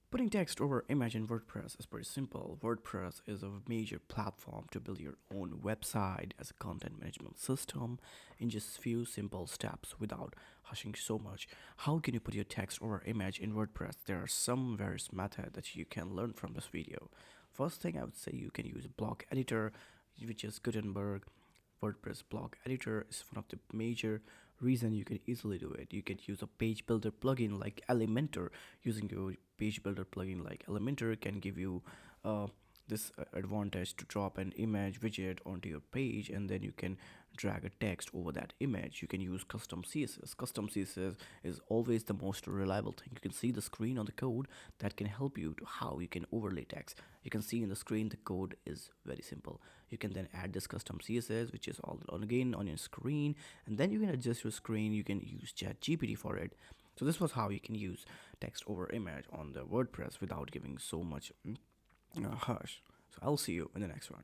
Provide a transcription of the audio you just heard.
Putting text over image in WordPress is pretty simple. WordPress is a major platform to build your own website as a content management system in just few simple steps without hushing so much. How can you put your text over image in WordPress? There are some various methods that you can learn from this video. First thing I would say, you can use a block editor, which is Gutenberg. WordPress block editor is one of the major reason you can easily do it. You can use a page builder plugin like Elementor. Using your page builder plugin like Elementor can give you uh, this advantage to drop an image widget onto your page, and then you can drag a text over that image. You can use custom css. Custom css is always the most reliable thing. You can see the screen on the code that can help you to how you can overlay text. You can see in the screen the code is very simple. You can then add this custom css, which is all again on your screen, and then you can adjust your screen. You can use chat gpt for it. So this was how you can use text over image on the WordPress without giving so much hush. So I'll see you in the next one.